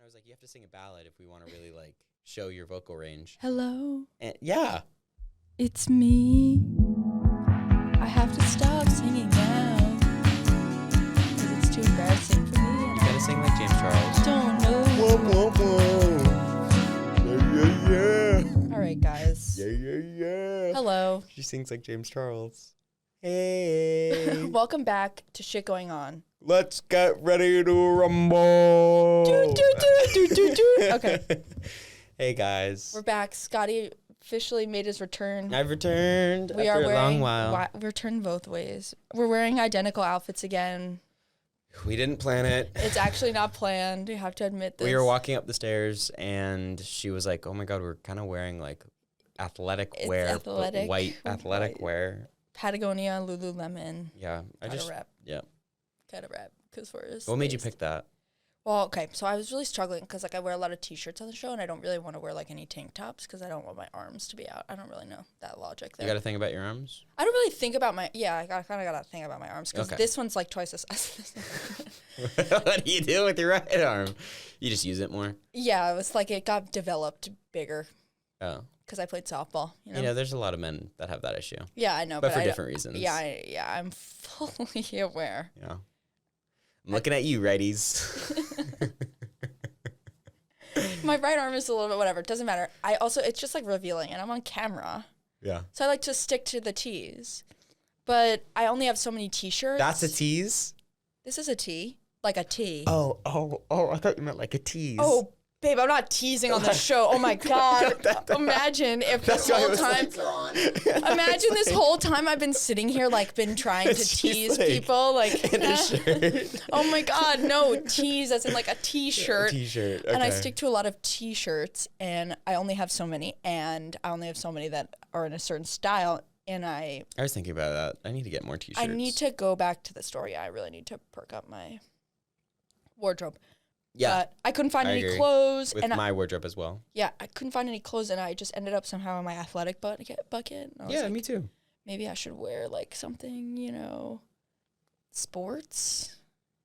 was like, you have to sing a ballad if we want to really like show your vocal range. Hello, And yeah. it's me. I have to stop singing now because it's too embarrassing for me. You gotta sing like James Charles. Don't know. Whoa, whoa, whoa. Yeah, yeah, yeah. All right, guys. Yeah, yeah, yeah. Hello. She sings like James Charles. Hey. Welcome back to Shit Going On. Let's get ready to rumble. Okay. Hey, guys. We're back. Scotty officially made his return. I've returned We after are a long wearing while. returned both ways. We're wearing identical outfits again. We didn't plan it. It's actually not planned. You have to admit this. We were walking up the stairs, and she was like, oh, my God, we're kind of wearing, like, athletic It's wear. athletic. White athletic White. wear. Patagonia, Lululemon. Yeah. Gotta rep. Yeah. Gotta rep. Because we're What made you pick that? Well, okay, so I was really struggling because, like, I wear a lot of T-shirts on the show, and I don't really want to wear, like, any tank tops because I don't want my arms to be out. I don't really know that logic there. You got to think about your arms? I don't really think about my... Yeah, I kind of got to think about my arms because Okay. this one's, like, twice the size. What do you do with your right arm? You just use it more? Yeah, it was like it got developed bigger Oh. because I played softball, you know? You know, there's a lot of men that have that issue. Yeah, I know. But for I different reasons. Yeah, I'm fully aware. Yeah. I'm looking at you, righties. My right arm is a little bit whatever. It doesn't matter. It's just, like, revealing, and I'm on camera. Yeah. So I like to stick to the T's. But I only have so many T-shirts. That's a tease? This is a T. Like a T. Oh, I thought you meant like a tease. Oh, babe, I'm not teasing on the show. Oh, my God. Imagine if this whole time... Imagine this whole time I've been sitting here, like, been trying to tease like, people. Like, in a shirt. oh, my God. No, tease as in, like, a T-shirt. T-shirt, okay. And I stick to a lot of T-shirts, and I only have so many. And I only have so many that are in a certain style. And I was thinking about that. I need to get more T-shirts. I need to go back to the store. Yeah, I really need to perk up my wardrobe. Yeah. But I couldn't find I any agree. clothes. With my wardrobe as well. Yeah, I couldn't find any clothes, and I just ended up somehow in my athletic bucket. And I was Yeah, like, me too. maybe I should wear, like, something, you know, sports.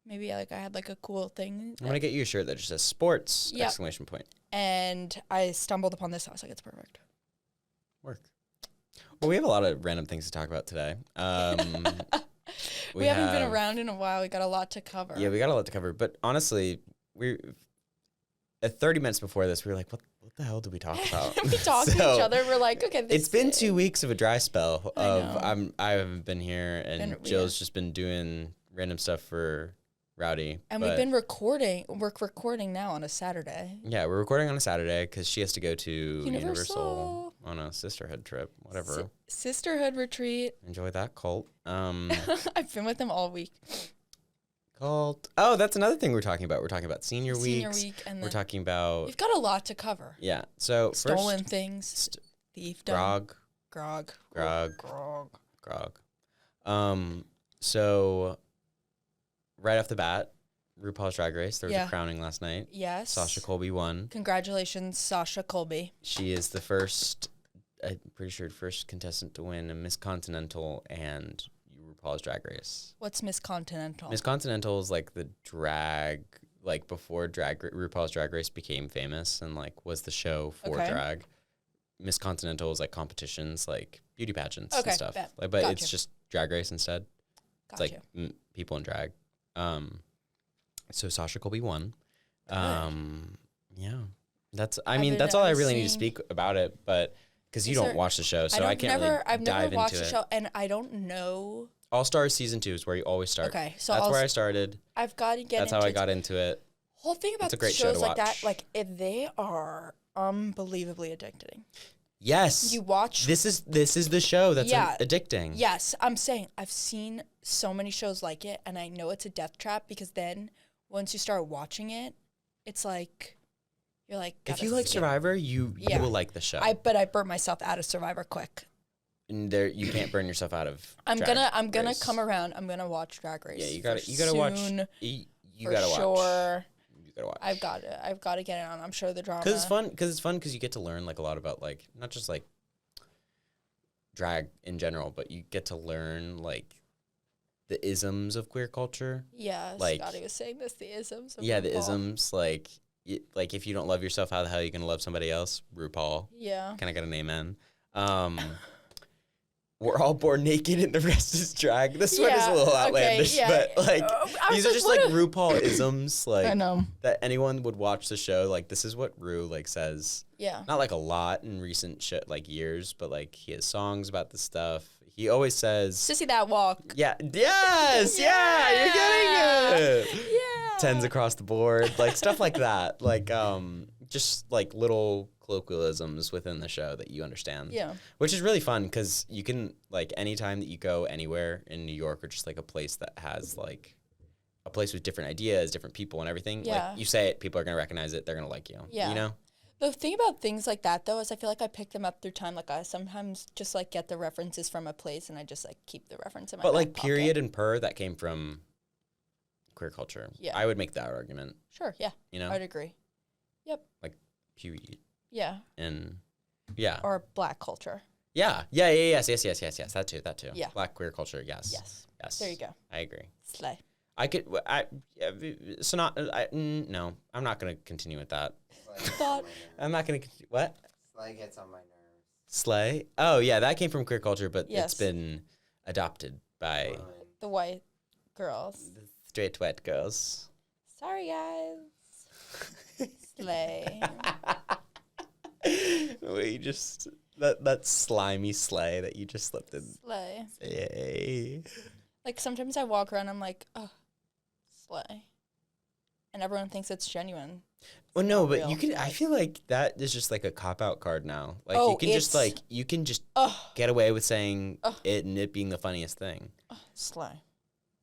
Maybe, like, I had, like, a cool thing. I'm going to get you a shirt that just says sports, Yep. exclamation point. And I stumbled upon this. I was like, it's perfect. Work. Well, we have a lot of random things to talk about today. We haven't been around in a while. We got a lot to cover. Yeah, we got a lot to cover. But honestly, at 30 minutes before this, we were like, what the hell did we talk about? We talked to each other. We're like, okay, it's been 2 weeks of a dry spell of I haven't been here, and Jill's just been doing random stuff for Rowdy. And we've been recording. We're recording now on a Saturday. Yeah, we're recording on a Saturday because she has to go to Universal on a sisterhood trip, whatever. Sisterhood retreat. Enjoy that cult. I've been with them all week. Cult. Oh, that's another thing we're talking about. We're talking about senior week, and we're talking about... We've got a lot to cover. Yeah. So stolen first, things. Thiefdom. Grog. So right off the bat, RuPaul's Drag Race. There was a crowning last night. Yes. Sasha Colby won. Congratulations, Sasha Colby. She is the first, I'm pretty sure, first contestant to win a Miss Continental and RuPaul's Drag Race. What's Miss Continental? Miss Continental is like the drag, like before RuPaul's Drag Race became famous and like was the show for drag. Miss Continental is like competitions, like beauty pageants and stuff. But it's just Drag Race instead. It's like people in drag. So Sasha Colby won. Yeah, that's all I really need to speak about it. But because you don't watch the show, so I can't really I've dive never watched into the show, and I don't know. All Stars season 2 is where you always start. Okay, so that's where I started. I've got to get. That's how I got into it. Whole thing about shows like that, like they are unbelievably addicting. Yes. You watch. This is the show that's addicting. Yes, I'm saying I've seen so many shows like it, and I know it's a death trap because then once you start watching it, it's like you're like. If you like Survivor, you will like the show. I burnt myself out of Survivor quick. And there, you can't burn yourself out of. I'm gonna come around. I'm gonna watch Drag Race. Yeah, you gotta watch. You gotta watch. Sure. You gotta watch. I've got to get it on. I'm sure the drama. Because it's fun because you get to learn like a lot about like not just like drag in general, but you get to learn like the isms of queer culture. Yeah, like, Scotty was saying this, the isms of the isms, like like if you don't love yourself, how the hell are you gonna love somebody else? RuPaul. Yeah. Can I get an amen? We're all born naked and the rest is drag. This one is a little outlandish, but like these are just like RuPaul isms, like I know that anyone would watch the show. Like this is what Ru like says. Yeah. Not like a lot in recent like years, but like he has songs about this stuff. He always says, "Sissy that walk." Yeah. Yes. Yeah. You're getting it. Yeah. 10s across the board, like stuff like that. Like just like little colloquialisms within the show that you understand. Yeah. Which is really fun because you can, like, anytime that you go anywhere in New York or just like a place that has like a place with different ideas, different people and everything, like you say it, people are going to recognize it. They're going to like you. Yeah. You know? The thing about things like that, though, is I feel like I pick them up through time. Like, I sometimes just, like, get the references from a place, and I just, like, keep the reference in my back like, pocket. period and purr, that came from queer culture. Yeah. I would make that argument. Sure, yeah. You know? I would agree. Yep. Like, period. Yeah. And, yeah. Or black culture. Yeah. Yes. That too. Yeah. Black queer culture, yes. Yes. There you go. I agree. Slay. No, I'm not going to continue with that. Thought. I'm not going to, what? Slay gets on my nerves. Slay? Oh, yeah, that came from queer culture, but it's been adopted by the white girls. The straight white girls. Sorry, guys. Slay. We just, that slimy slay that you just slipped in. Slay. Yay. Like, sometimes I walk around, I'm like, oh, slay. And everyone thinks it's genuine. Well, no, but you can. I feel like that is just like a cop-out card now. Like you can just get away with saying it and it being the funniest thing. Slay.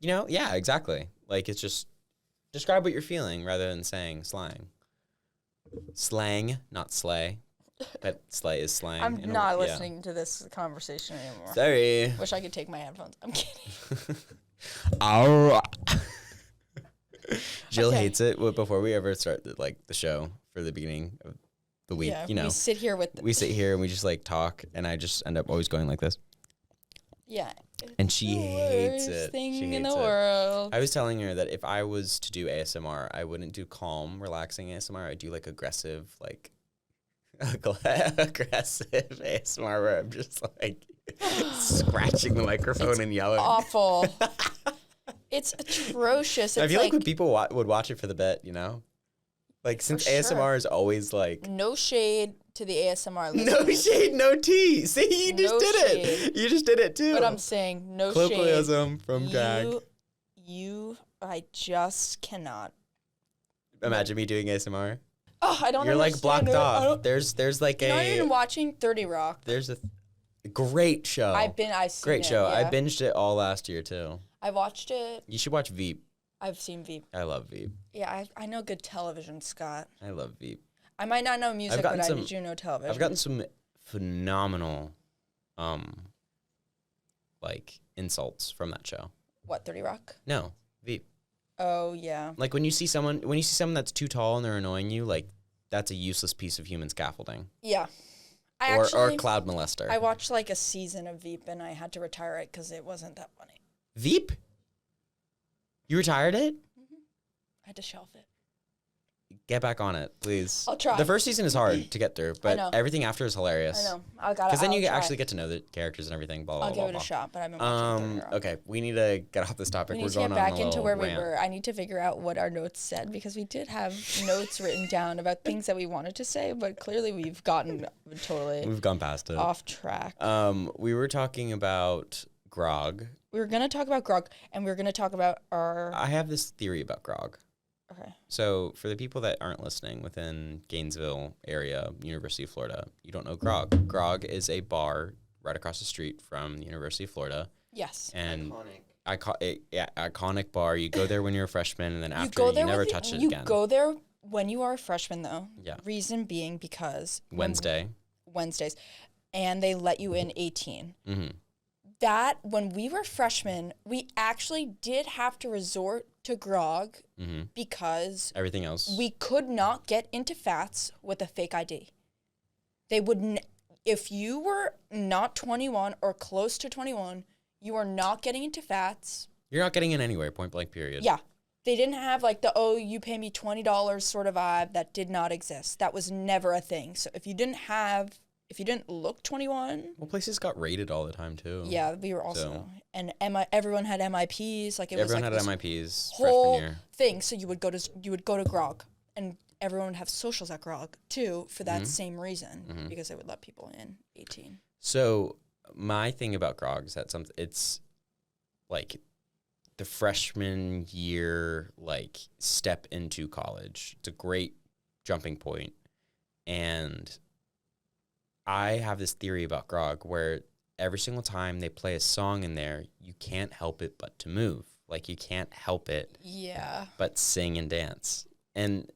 You know? Yeah, exactly. Like it's just describe what you're feeling rather than saying slang. Slang, not slay, but slay is slang. I'm not listening to this conversation anymore. Sorry. Wish I could take my headphones. I'm kidding. Jill hates it before we ever start the show for the beginning of the week. Yeah, you know, we sit here and we just like talk, and I just end up always going like this. Yeah, and she hates it. Worst thing she hates in the world. I was telling her that if I was to do ASMR, I wouldn't do calm, relaxing ASMR. I'd do like aggressive, like aggressive ASMR where I'm just like scratching the microphone and yelling. Awful. It's atrocious. It's I feel like when people would watch it for the bit, you know? Like, since ASMR is always like... No shade to the ASMR listeners. No shade, no tea. See, you just did it. You just did it, too. But I'm saying no colloquialism shade. From drag. I just cannot. Imagine me doing ASMR. Oh, I don't You're like blocked off. There's like You're not even watching 30 Rock. There's a great show. I've seen great show. Yeah. I binged it all last year, too. I watched it. You should watch Veep. I've seen Veep. I love Veep. Yeah, I know good television, Scott. I love Veep. I might not know music, but I do know television. I've gotten some phenomenal, like, insults from that show. What, 30 Rock? No, Veep. Oh, yeah. Like, when you see someone that's too tall and they're annoying you, like, that's a useless piece of human scaffolding. Yeah. Or cloud molester. I watched, like, a season of Veep, and I had to retire it because it wasn't that funny. Veep? You retired it? Mm-hmm. I had to shelf it. Get back on it, please. I'll try. The first season is hard to get through, but everything after is hilarious. I know. Because then you actually get to know the characters and everything. Blah, blah, I'll blah, give it a shot, but I've been watching okay, we need to get off this topic. We need to get back into where we were. I need to figure out what our notes said because we did have notes written down about things that we wanted to say, but clearly we've gone past it. Off track. We were talking about Grog. We were going to talk about Grog, and we were going to talk about I have this theory about Grog. Okay. So, for the people that aren't listening within Gainesville area, University of Florida, you don't know Grog. Grog is a bar right across the street from the University of Florida. Yes. And iconic bar. You go there when you're a freshman, and then after you never touch it again. You go there when you are a freshman, though. Yeah. Reason being because Wednesdays, and they let you in 18. Mm-hmm. That when we were freshmen, we actually did have to resort to Grog because everything else we could not get into Fats with a fake ID. They would, if you were not 21 or close to 21, you are not getting into Fats. You're not getting in anywhere. Point blank. Period. Yeah, They didn't have like the, oh, you pay me $20 sort of vibe. That did not exist. That was never a thing. So if you didn't look 21. Well, places got raided all the time too. Yeah, we were also. And everyone had MIPs. Like everyone was had like MIPs whole freshman year. thing. So you would go to Grog, and everyone would have socials at Grog too for that same reason, because they would let people in 18. So my thing about Grog is that it's like the freshman year, like step into college. It's a great jumping point. And I have this theory about Grog where every single time they play a song in there, you can't help it but to move. Like, you can't help it but sing and dance. And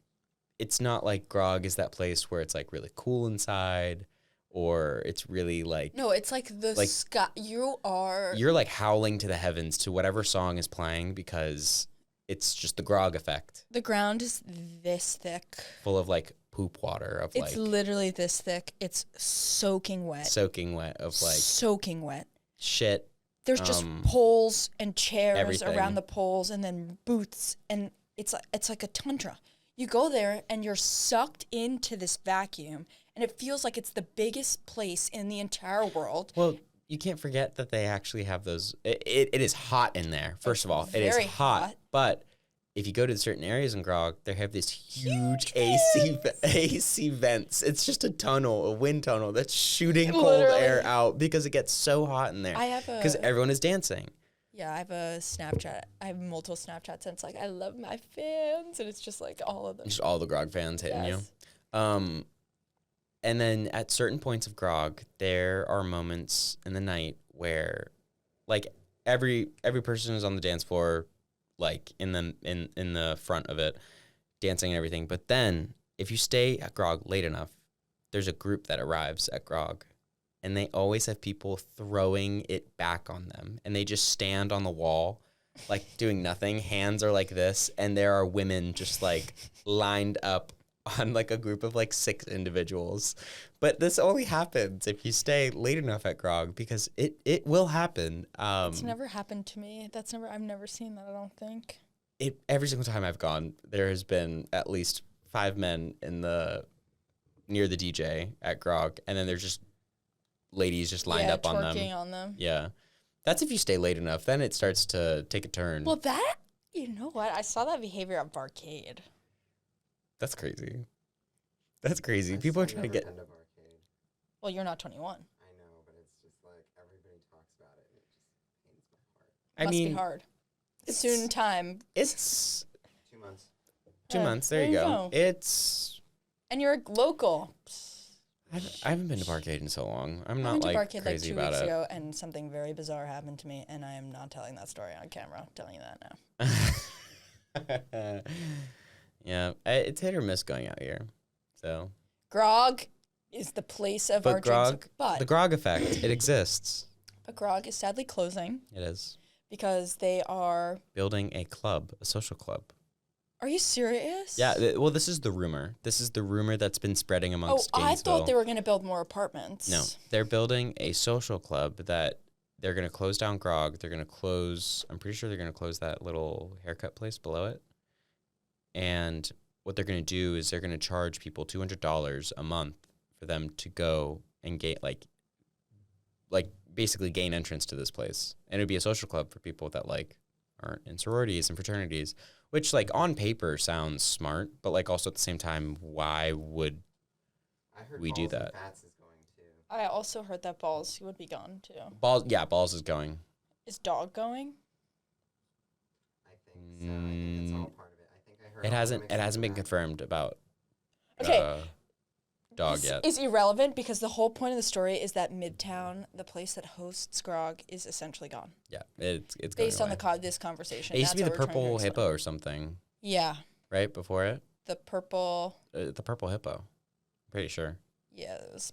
it's not like Grog is that place where it's like really cool inside, or it's really like... No, it's like the sky. You're like howling to the heavens to whatever song is playing, because it's just the Grog effect. The ground is this thick. Full of like poop water of it's literally this thick. It's soaking wet. Soaking wet of like... Soaking wet. Shit. There's just poles and chairs everything around the poles, and then booths, and it's like a tundra. You go there and you're sucked into this vacuum, and it feels like it's the biggest place in the entire world. Well, you can't forget that they actually have those. It is hot in there. First of all, it is hot. But if you go to certain areas in Grog, they have this huge AC vents. It's just a tunnel, a wind tunnel that's shooting cold air out because it gets so hot in there. Because everyone is dancing. Yeah, I have a Snapchat. I have multiple Snapchats, and it's like, I love my fans, and it's just like all of them. Just all the Grog fans hitting you. And then at certain points of Grog, there are moments in the night where, like, every person is on the dance floor, like in the front of it, dancing and everything. But then, if you stay at Grog late enough, there's a group that arrives at Grog, and they always have people throwing it back on them, and they just stand on the wall, like doing nothing. Hands are like this, and there are women just like lined up on like a group of like 6 individuals. But this only happens if you stay late enough at Grog, because it will happen. It's never happened to me. I've never seen that, I don't think. Every single time I've gone, there has been at least 5 men near the DJ at Grog, and then there's just ladies just lined up on them. Twerking on them. Yeah. That's if you stay late enough. Then it starts to take a turn. Well, you know what? I saw that behavior at Barcade. That's crazy. That's crazy. People are trying to get... Well, you're not 21. I know, but it's just like everybody talks about it, and it just pains my heart. Must be hard. Soon time. It's 2 months. 2 months. There you go. And you're local. I haven't been to Barcade in so long. I'm not like Barcade crazy like 2 about weeks it. ago, and something very bizarre happened to me, and I am not telling that story on camera. I'm telling you that now. Yeah, it's hit or miss going out here. So Grog is the place of our dreams. But the Grog effect, it exists. But Grog is sadly closing. It is. Because they are building a club, a social club. Are you serious? Yeah, well, this is the rumor. This is the rumor that's been spreading amongst Gainesville. I thought they were going to build more apartments. No, they're building a social club that they're going to close down Grog. They're going to close, I'm pretty sure they're going to close that little haircut place below it. And what they're going to do is they're going to charge people $200 a month for them to go and get, like basically gain entrance to this place. And it would be a social club for people that, like, aren't in sororities and fraternities, which, like, on paper sounds smart, but, like, also at the same time, why would we do that? Fats is going too. I also heard that Balls would be gone too. Balls is going. Is Dog going? I think so. I think that's all part of it. I think I heard it hasn't been confirmed about Dog yet. Is irrelevant because the whole point of the story is that Midtown, the place that hosts Grog, is essentially gone. Yeah, it's based going on this conversation. It used to be the Purple Hippo or something. Yeah. Right before it. The Purple Hippo. Pretty sure. Yeah, it was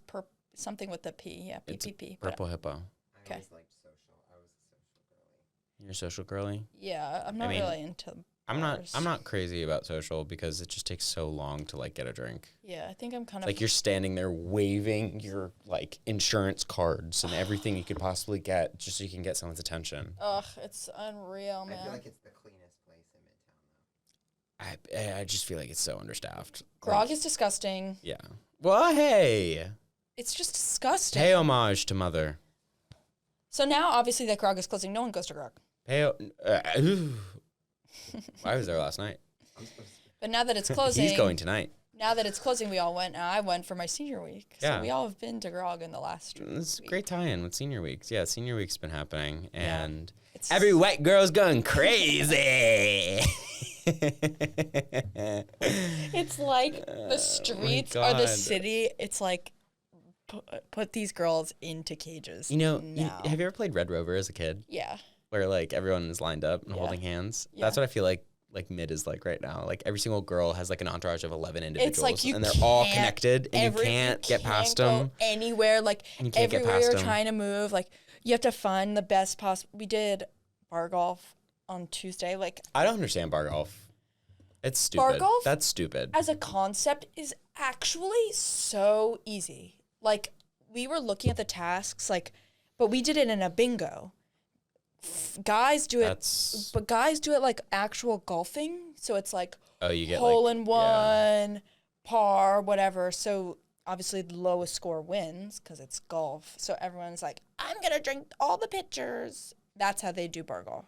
something with the P. Yeah, PPP. Purple Hippo. I always liked social. I was a social girly. You're a social girly? Yeah, I'm not really into. I'm not crazy about social because it just takes so long to, like, get a drink. Yeah, I think I'm kind of like, you're standing there waving your, like, insurance cards and everything you could possibly get just so you can get someone's attention. Ugh, it's unreal, man. I feel like it's the cleanest place in Midtown, I just feel like it's so understaffed. Grog is disgusting. Yeah. Well, hey. It's just disgusting. Pay homage to Mother. So now, obviously, that Grog is closing. No one goes to Grog. I was there last night. But now that it's closing. He's going tonight. Now that it's closing, we all went. I went for my senior week. Yeah. So we all have been to Grog in the last week. It's a great tie-in with senior weeks. Yeah, senior week's been happening. And It's every white girl's going crazy. It's like the streets or the city. It's like put these girls into cages. You know, now. have you ever played Red Rover as a kid? Yeah. Where like everyone is lined up and holding hands? Yeah. That's what I feel like mid is like right now. Like every single girl has like an entourage of 11 individuals. It's like and they're all connected and you can't get past them. Anywhere. Like you can't everywhere get past you're them. trying to move. Like you have to find the best possible. We did bar golf on Tuesday. Like I don't understand bar golf. It's stupid. Bar golf? That's stupid. as a concept is actually so easy. Like we were looking at the tasks, like, but we did it in a bingo. Guys do it, but guys do it like actual golfing. So it's like you get hole like, in one, par, whatever. So obviously the lowest score wins because it's golf. So everyone's like, I'm gonna drink all the pitchers. That's how they do bar golf.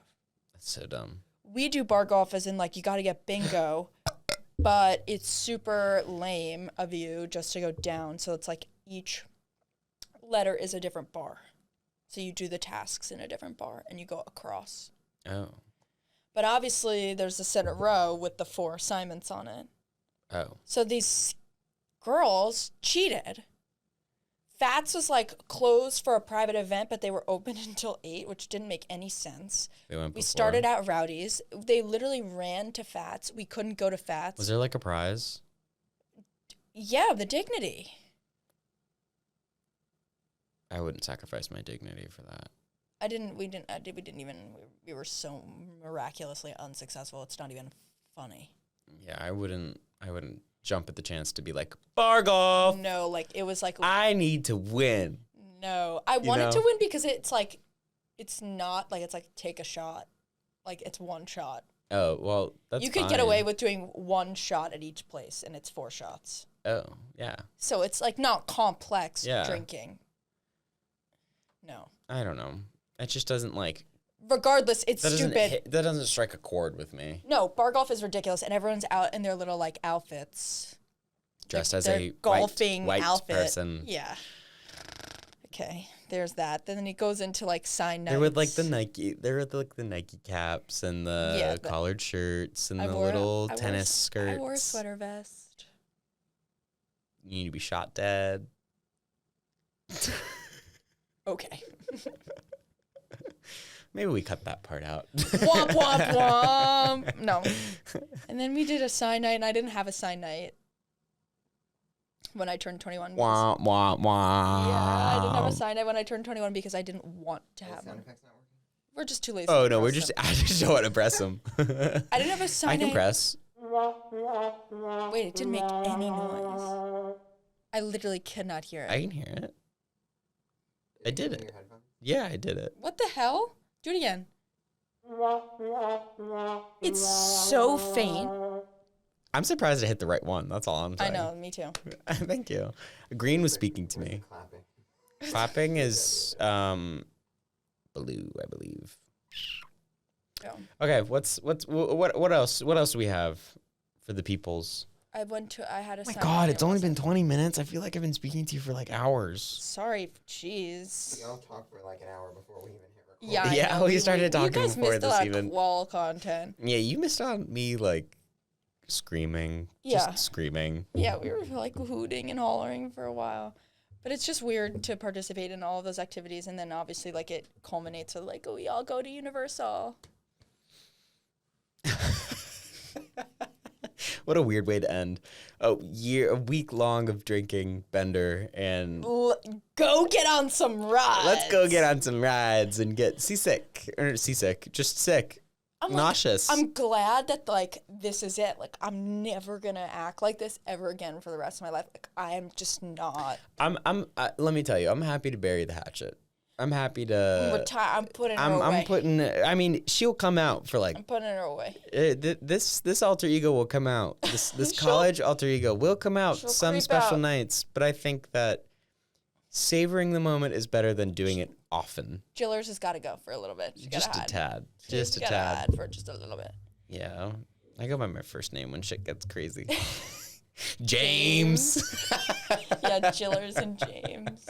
That's so dumb. We do bar golf as in like you got to get bingo, but it's super lame of you just to go down. So it's like each letter is a different bar. So you do the tasks in a different bar and you go across. Oh. But obviously there's a set of row with the 4 assignments on it. Oh. So these girls cheated. Fats was like closed for a private event, but they were open until 8, which didn't make any sense. We started out Rowdies. They literally ran to Fats. We couldn't go to Fats. Was there like a prize? Yeah, the dignity. I wouldn't sacrifice my dignity for that. We were so miraculously unsuccessful. It's not even funny. Yeah, I wouldn't jump at the chance to be like, bar golf. No, like it was like I need to win. No, I wanted to win because it's like, it's not like it's like take a shot, like it's one shot. Oh well, that's you could get away with doing one shot at each place, and it's 4 shots. Oh yeah. So it's like not complex drinking. No. I don't know. It just doesn't like. Regardless, it's stupid. That doesn't strike a chord with me. No, bar golf is ridiculous, and everyone's out in their little like outfits, dressed as their a golfing white outfit. person. Yeah. Okay, there's that. Then it goes into like sign nights. They're with like the Nike caps and the collared shirts and the little tennis skirts. I wore a sweater vest. You need to be shot dead. Okay. Maybe we cut that part out. Womp, womp, womp. No. And then we did a sign night, and I didn't have a sign night when I turned 21. Womp, womp, womp. Yeah, I didn't have a sign night when I turned 21 because I didn't want to have one. We're just too lazy. Oh, no, I just don't want to press them. I didn't have a sign night. I can press. Wait, it didn't make any noise. I literally could not hear it. I can hear it. I did it. Yeah, I did it. What the hell? Do it again. It's so faint. I'm surprised I hit the right one. That's all I'm saying. I know, me too. Thank you. Green was speaking to me. Clapping is blue, I believe. Yeah. Okay, what else? What else do we have for the peoples? I had a Oh my God, it's only been 20 minutes. I feel like I've been speaking to you for like hours. Sorry, jeez. We all talked for like an hour before we even hit record. Yeah, we started talking before this. You guys missed a lot of qual content. Yeah, you missed on me like screaming. Just screaming. Yeah, we were like hooting and hollering for a while. But it's just weird to participate in all of those activities, and then obviously like it culminates with like, we all go to Universal. What a weird way to end a week long of drinking Bender and go get on some rides. Let's go get on some rides and get just sick, nauseous. I'm glad that like this is it. Like I'm never gonna act like this ever again for the rest of my life. Like I am just not. Let me tell you, I'm happy to bury the hatchet. I'm happy to. I'm putting her away. I mean, she'll come out for like. I'm putting her away. This alter ego will come out. This college alter ego will come out some special nights. But I think that savoring the moment is better than doing it often. Jillers has got to go for a little bit. Just a tad. Just a tad for just a little bit. Yeah, I go by my first name when shit gets crazy. James. Yeah, Jillers and James.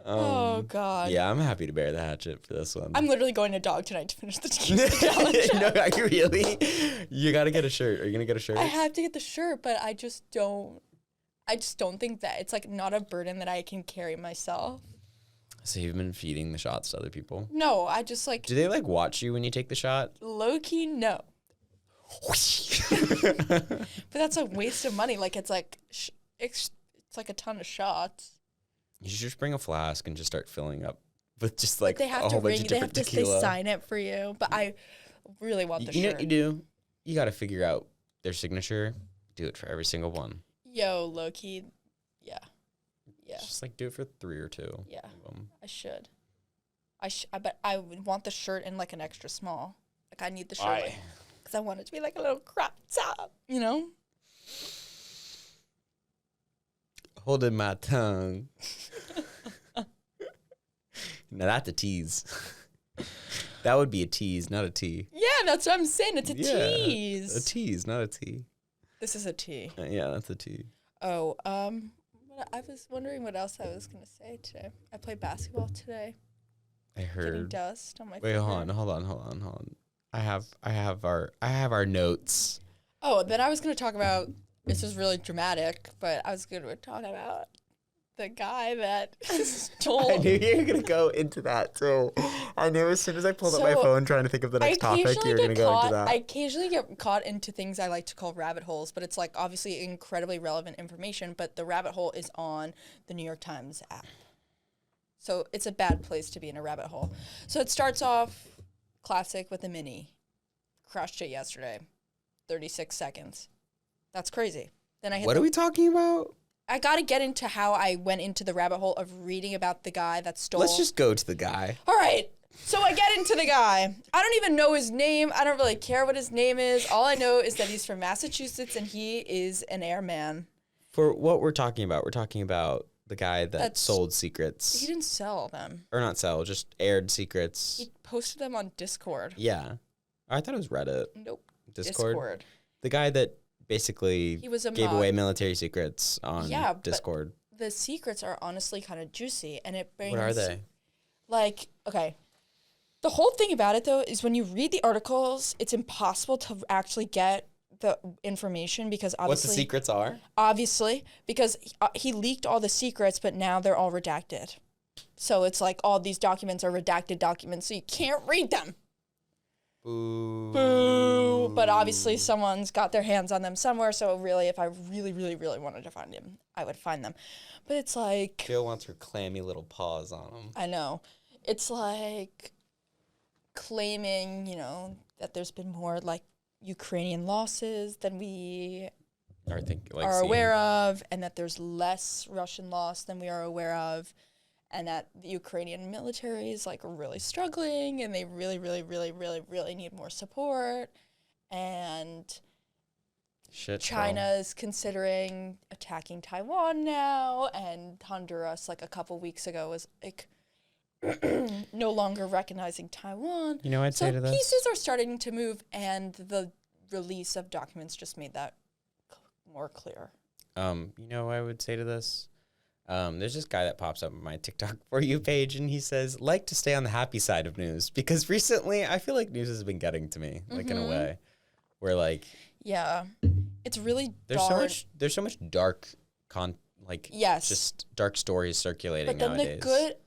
Oh, God. Yeah, I'm happy to bear the hatchet for this one. I'm literally going to dog tonight to finish the challenge. No, are you really? You got to get a shirt. Are you going to get a shirt? I have to get the shirt, but I just don't think that it's like not a burden that I can carry myself. So you've been feeding the shots to other people? No, I just like... Do they like watch you when you take the shot? Low-key, no. But that's a waste of money. Like, it's like... It's like a ton of shots. You should just bring a flask and just start filling up with just like a whole bunch of different They have to tequila. sign it for you. But I really want the shirt. You know what you do? You got to figure out their signature. Do it for every single one. Yo, low-key, yeah. Just like do it for 3 or 2. Yeah, I should. But I would want the shirt in like an extra small. Like I need the shirt because I want it to be like a little crop top, you know? Holding my tongue. Now that's a tease. That would be a tease, not a tea. Yeah, that's what I'm saying. It's a tease. A tease, not a tea. This is a tea. Yeah, that's a tea. Oh, I was wondering what else I was gonna say today. I played basketball today. I heard. Getting dust on my. Wait, hold on. I have our notes. Oh, then I was gonna talk about. This is really dramatic, but I was gonna talk about the guy that stole. I knew you were gonna go into that too. I knew as soon as I pulled up my phone trying to think of the next topic, you were gonna go into that. I occasionally get caught into things I like to call rabbit holes, but it's like obviously incredibly relevant information. But the rabbit hole is on the New York Times app, so it's a bad place to be in a rabbit hole. So it starts off classic with a mini. Crushed it yesterday, 36 seconds. That's crazy. Then I hit What are we talking about? I got to get into how I went into the rabbit hole of reading about the guy that stole. Let's just go to the guy. All right. So I get into the guy. I don't even know his name. I don't really care what his name is. All I know is that he's from Massachusetts and he is an airman. For what we're talking about the guy that sold secrets. He didn't sell them. Or not sell, just aired secrets. He posted them on Discord. Yeah. I thought it was Reddit. Nope. Discord. The guy that basically gave away military secrets on Discord. But the secrets are honestly kind of juicy, and it brings... What are they? Like, okay. The whole thing about it, though, is when you read the articles, it's impossible to actually get the information because obviously... What the secrets are? Obviously, because he leaked all the secrets, but now they're all redacted. So it's like all these documents are redacted documents, so you can't read them. Boo. Boo. But obviously someone's got their hands on them somewhere, so really, if I really, really, really wanted to find him, I would find them. But it's like... Jill wants her clammy little paws on them. I know. It's like claiming, that there's been more, like, Ukrainian losses than we are aware of, and that there's less Russian loss than we are aware of. And that the Ukrainian military is, like, really struggling, and they really, really, really, really, really need more support. And China is considering attacking Taiwan now, and Honduras, like, a couple weeks ago was, like, no longer recognizing Taiwan. I'd say to this? Pieces are starting to move, and the release of documents just made that more clear. I would say to this? There's this guy that pops up on my TikTok For You page, and he says, like to stay on the happy side of news. Because recently, I feel like news has been getting to me, like, in a way. Where, like... Yeah. It's really dark. There's so much dark just dark stories circulating nowadays.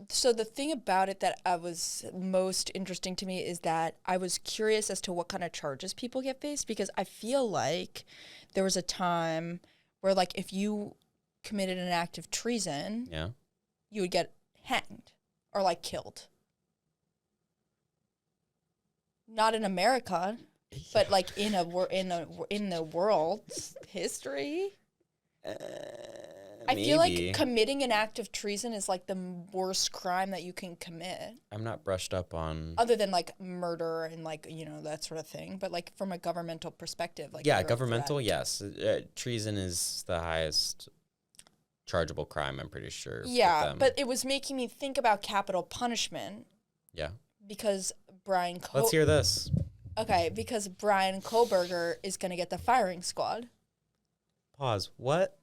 So the thing about it that was most interesting to me is that I was curious as to what kind of charges people get faced. Because I feel like there was a time where, like, if you... committed an act of treason, you would get hanged or, like, killed. Not in America, but, like, in the world's history. I feel like committing an act of treason is like the worst crime that you can commit. I'm not brushed up on... Other than like murder and like, that sort of thing. But like from a governmental perspective. Like yeah, governmental, yes. Treason is the highest chargeable crime, I'm pretty sure. Yeah, but it was making me think about capital punishment. Yeah. Because Brian... Let's hear this. Okay, because Brian Kohlberger is going to get the firing squad. Pause. What?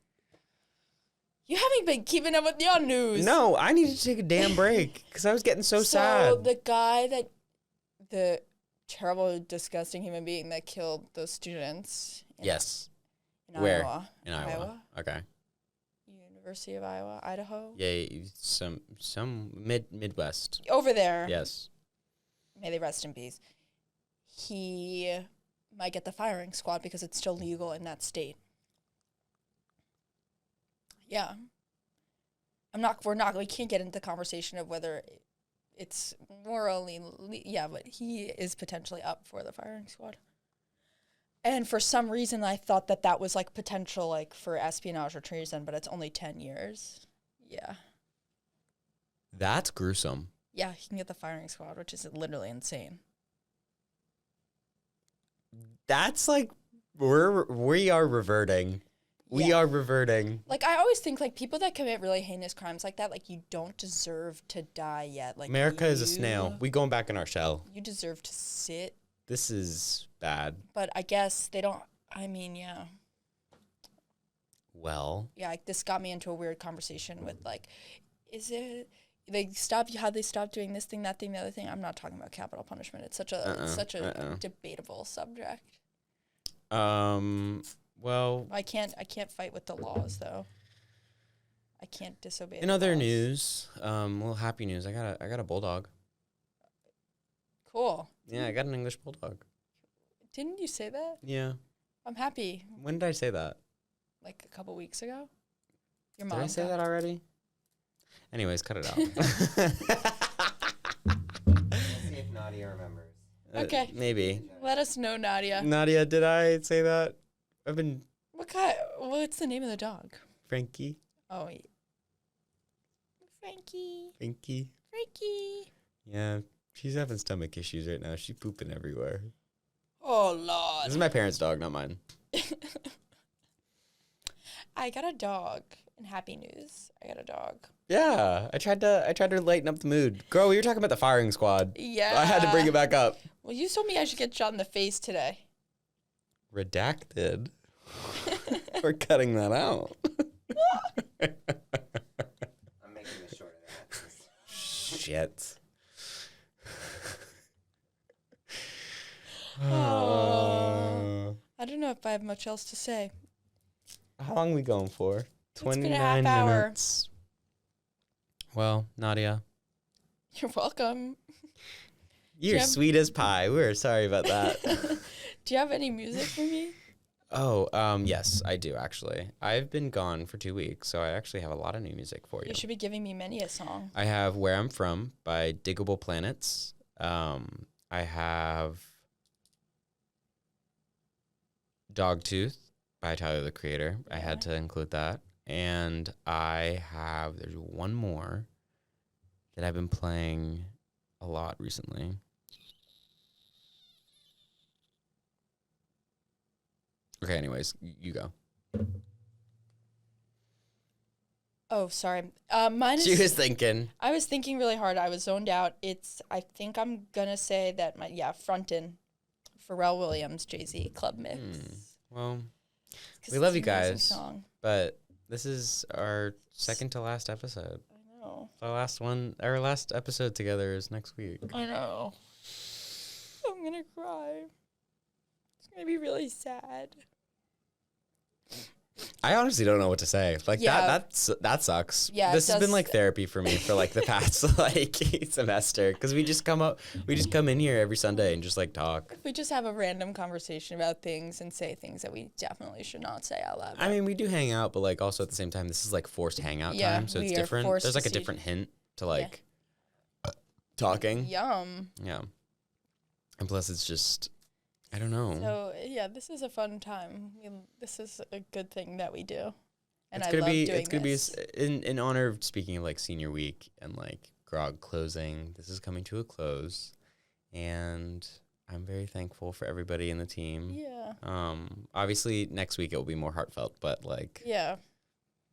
You haven't been keeping up with your news. No, I need to take a damn break because I was getting so sad. So the guy the terrible, disgusting human being that killed those students. Yes. In Where? Iowa. In Iowa. Okay. University of Iowa, Idaho. Yeah, some Midwest. Over there. Yes. May they rest in peace. He might get the firing squad because it's still legal in that state. Yeah. We can't get into the conversation of whether it's morally, but he is potentially up for the firing squad. And for some reason, I thought that was like potential like for espionage or treason, but it's only 10 years. Yeah. That's gruesome. Yeah, he can get the firing squad, which is literally insane. That's like we are reverting. We are reverting. Like I always think like people that commit really heinous crimes like that, like you don't deserve to die yet. Like America is a snail. We going back in our shell. You deserve to sit. This is bad. But I guess they don't. I mean, yeah. Well. Yeah, like, this got me into a weird conversation with like, is it? How they stopped doing this thing, that thing, the other thing. I'm not talking about capital punishment. It's such a debatable subject. Well, I can't fight with the laws though. I can't disobey. In other news, little happy news. I got a bulldog. Cool. Yeah, I got an English bulldog. Didn't you say that? Yeah. I'm happy. When did I say that? Like a couple weeks ago. Your mom. Did I say that already? Anyways, cut it out. Let's see if Nadia remembers. Okay. Maybe. Let us know, Nadia. Nadia, did I say that? I've been... What's the name of the dog? Frankie. Oh, yeah. Frankie. Yeah, she's having stomach issues right now. She's pooping everywhere. Oh, Lord. This is my parents' dog, not mine. I got a dog. In happy news, I got a dog. Yeah, I tried to lighten up the mood. Girl, we were talking about the firing squad. Yeah. I had to bring it back up. Well, you told me I should get shot in the face today. Redacted. We're cutting that out. I'm making a short of that. Shit. I don't know if I have much else to say. How long are we going for? 29 half hour. minutes. Well, Nadia. You're welcome. You're sweet as pie. We're sorry about that. Do you have any music for me? Oh, yes, I do, actually. I've been gone for 2 weeks, so I actually have a lot of new music for you. You should be giving me many a song. I have Where I'm From by Diggable Planets. I have Dogtooth by Tyler, the Creator. Yeah. I had to include that. And there's one more that I've been playing a lot recently. Okay, anyways, you go. Oh, sorry. Mine is... She was thinking. I was thinking really hard. I was zoned out. I think I'm going to say that Frontin', Pharrell Williams, Jay-Z, Club Mix. Well, we love you guys, but this is our second to last episode. I know. Our last episode together is next week. I know. I'm going to cry. It's going to be really sad. I honestly don't know what to say. Like that sucks. Yeah, this has been like therapy for me for like the past like semester because we just come in here every Sunday and just like talk. We just have a random conversation about things and say things that we definitely should not say out loud. I mean, we do hang out, but like also at the same time, this is like forced hangout time, so it's different. There's like a different hint to like talking. Yum. Yeah. And plus, it's just. I don't know. So, yeah, this is a fun time. This is a good thing that we do. And I love doing this. It's gonna be in honor of speaking of like senior week and like Grog closing. This is coming to a close, and I'm very thankful for everybody in the team. Yeah. Obviously next week it will be more heartfelt, but like. Yeah.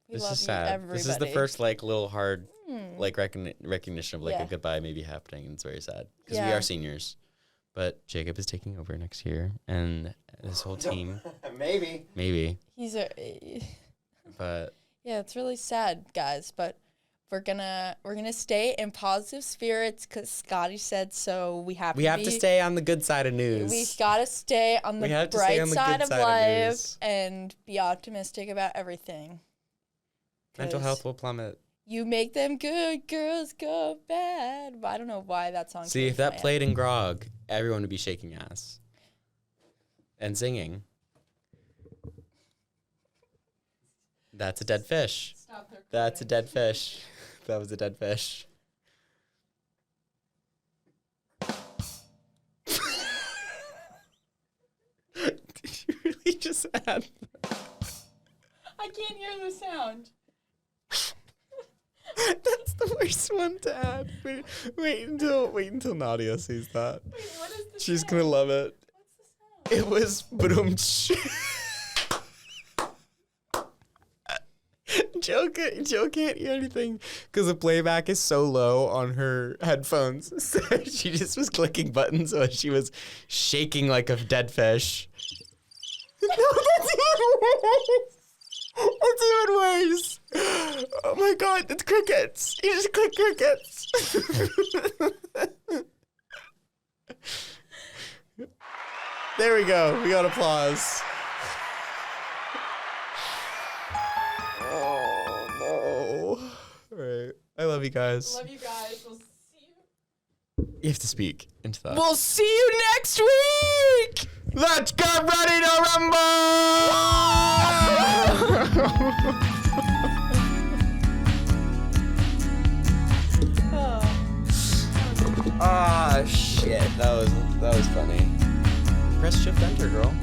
This is sad. Everybody. This is the first like little hard like recognition of like a goodbye maybe happening, and it's very sad because we are seniors. But Jacob is taking over next year, and this whole team. Maybe. But yeah, it's really sad, guys. But we're gonna stay in positive spirits because Scotty said so. We have to stay on the good side of news. We gotta stay on the bright side of life and be optimistic about everything. Mental health will plummet. You make them good, girls go bad. But I don't know why that song. See, if that played in Grog, everyone would be shaking ass and singing. That's a dead fish. That's a dead fish. That was a dead fish. Did you really just add? I can't hear the sound. That's the worst one to add. Wait until Nadia sees that. Wait, what is the She's sound? gonna love it. What's the sound? It was boom. Joe can't hear anything because the playback is so low on her headphones. So she just was clicking buttons while she was shaking like a dead fish. No, that's even worse. It's even worse. Oh my god, it's crickets. You just click crickets. There we go. We got applause. Oh no. All right. I love you guys. Love you guys. We'll see you. You have to speak into that. We'll see you next week. Let's get ready to rumble! Ah, shit. That was funny. Press shift enter, girl.